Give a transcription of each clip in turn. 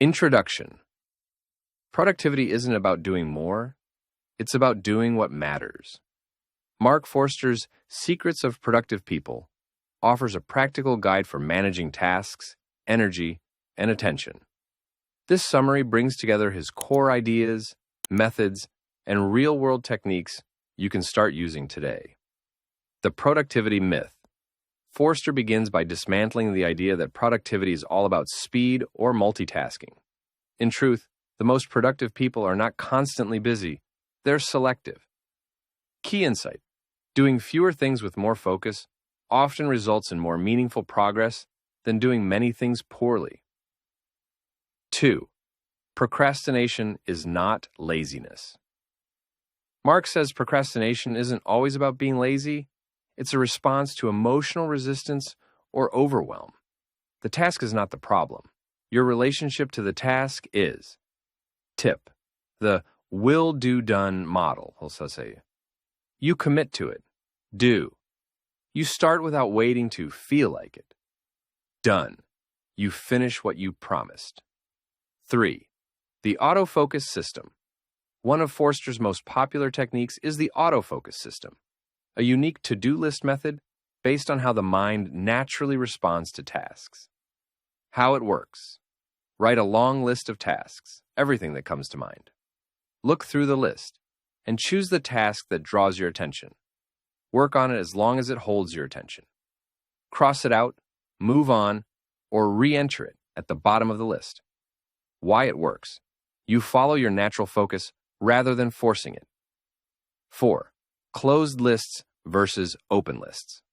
Introduction. Productivity isn't about doing more, it's about doing what matters. Mark Forster's Secrets of Productive People offers a practical guide for managing tasks, energy, and attention. This summary brings together his core ideas, methods, and real-world techniques you can start using today. The productivity myth. Forster begins by dismantling the idea that productivity is all about speed or multitasking. In truth, the most productive people are not constantly busy, they're selective. Key insight: doing fewer things with more focus often results in more meaningful progress than doing many things poorly. 2. Procrastination is not laziness. Mark says procrastination isn't always about being lazy. It's a response to emotional resistance or overwhelm. The task is not the problem. Your relationship to the task is. Tip: the will-do-done model, he'll say. You commit to it. Do. You start without waiting to feel like it. Done. You finish what you promised. 3. The autofocus system. One of Forster's most popular techniques is the autofocus system, a unique to-do list method based on how the mind naturally responds to tasks. How it works: write a long list of tasks, everything that comes to mind. Look through the list and choose the task that draws your attention. Work on it as long as it holds your attention. Cross it out, move on, or re-enter it at the bottom of the list. Why it works: you follow your natural focus rather than forcing it. 4. Closed lists versus open lists.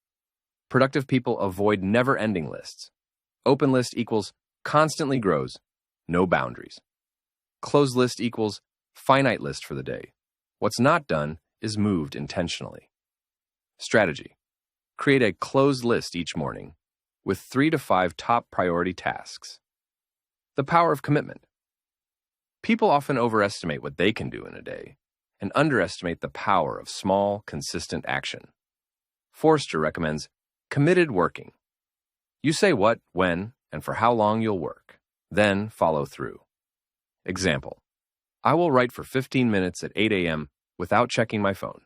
Productive people avoid never-ending lists. Open list equals constantly grows, no boundaries. Closed list equals finite list for the day. What's not done is moved intentionally. Strategy: create a closed list each morning with 3 to 5 top priority tasks. The power of commitment. People often overestimate what they can do in a day and underestimate the power of small, consistent action. Forster recommends committed working. You say what, when, and for how long you'll work, then follow through. Example: I will write for 15 minutes at 8 a.m. without checking my phone.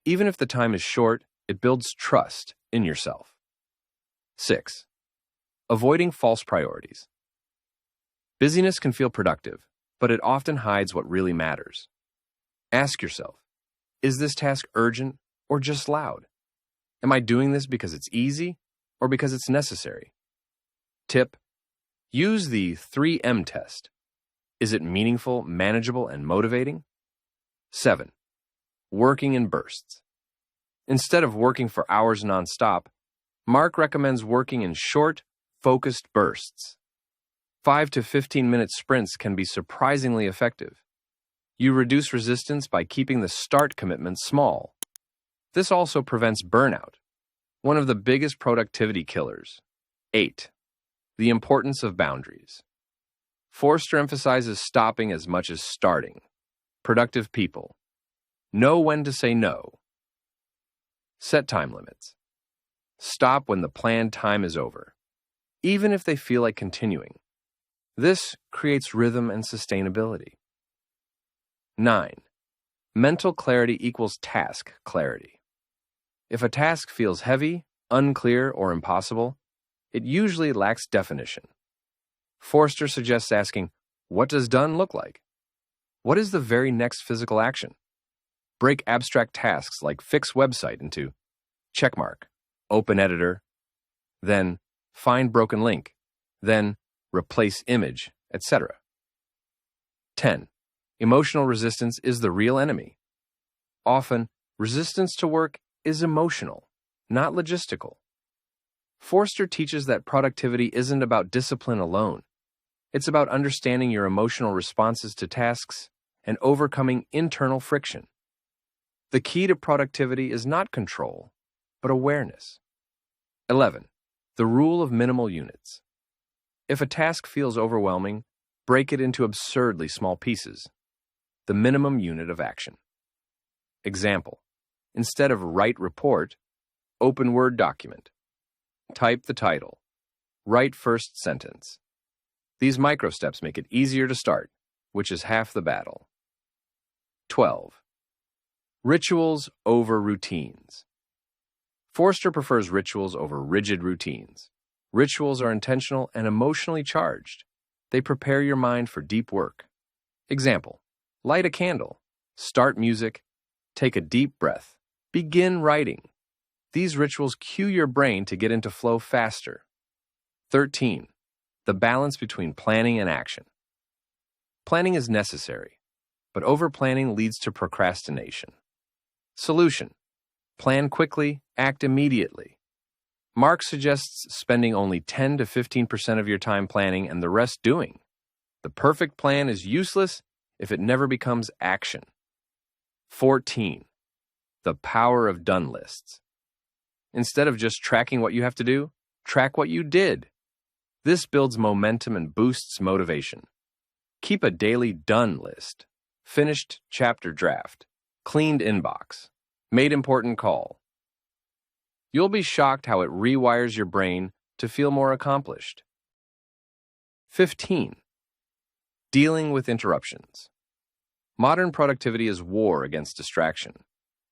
Even if the time is short, it builds trust in yourself. 6. Avoiding false priorities. Busyness can feel productive, but it often hides what really matters. Ask yourself, is this task urgent or just loud? Am I doing this because it's easy or because it's necessary? Tip: use the 3M test. Is it meaningful, manageable, and motivating? 7. Working in bursts. Instead of working for hours nonstop, Mark recommends working in short, focused bursts. 5 to 15-minute sprints can be surprisingly effective. You reduce resistance by keeping the start commitment small. This also prevents burnout, one of the biggest productivity killers. 8. The importance of boundaries. Forster emphasizes stopping as much as starting. Productive people know when to say no. Set time limits. Stop when the planned time is over, even if they feel like continuing. This creates rhythm and sustainability. 9. Mental clarity equals task clarity. If a task feels heavy, unclear, or impossible, it usually lacks definition. Forster suggests asking, what does done look like? What is the very next physical action? Break abstract tasks like fix website into checkmark, open editor, then find broken link, then replace image, etc. 10. Emotional resistance is the real enemy. Often, resistance to work is emotional, not logistical. Forster teaches that productivity isn't about discipline alone. It's about understanding your emotional responses to tasks and overcoming internal friction. The key to productivity is not control, but awareness. 11. The rule of minimal units. If a task feels overwhelming, break it into absurdly small pieces. The minimum unit of action. Example: instead of write report, open Word document. Type the title. Write first sentence. These micro steps make it easier to start, which is half the battle. 12. Rituals over routines. Forster prefers rituals over rigid routines. Rituals are intentional and emotionally charged. They prepare your mind for deep work. Example: light a candle, start music, take a deep breath, begin writing. These rituals cue your brain to get into flow faster. 13. The balance between planning and action. Planning is necessary, but over-planning leads to procrastination. Solution: plan quickly, act immediately. Mark suggests spending only 10 to 15% of your time planning and the rest doing. The perfect plan is useless if it never becomes action. 14. The power of done lists. Instead of just tracking what you have to do, track what you did. This builds momentum and boosts motivation. Keep a daily done list: finished chapter draft, cleaned inbox, made important call. You'll be shocked how it rewires your brain to feel more accomplished. 15. Dealing with interruptions. Modern productivity is war against distraction.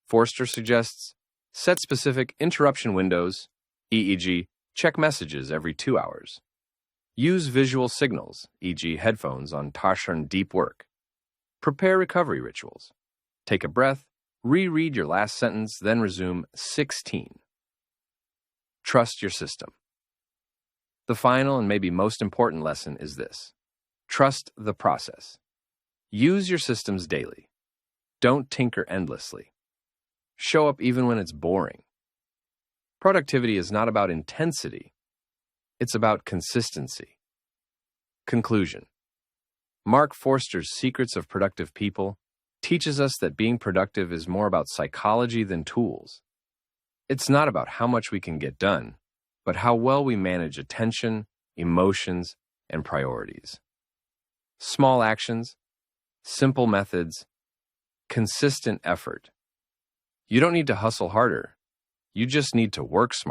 Forster suggests set specific interruption windows, e.g., check messages every 2 hours. Use visual signals, e.g., headphones on Tarshan deep work. Prepare recovery rituals. Take a breath, reread your last sentence, then resume. 16. Trust your system. The final and maybe most important lesson is this: trust the process. Use your systems daily. Don't tinker endlessly. Show up even when it's boring. Productivity is not about intensity. It's about consistency. Conclusion: Mark Forster's Secrets of Productive People teaches us that being productive is more about psychology than tools. It's not about how much we can get done, but how well we manage attention, emotions, and priorities. Small actions, simple methods, consistent effort. You don't need to hustle harder. You just need to work smarter.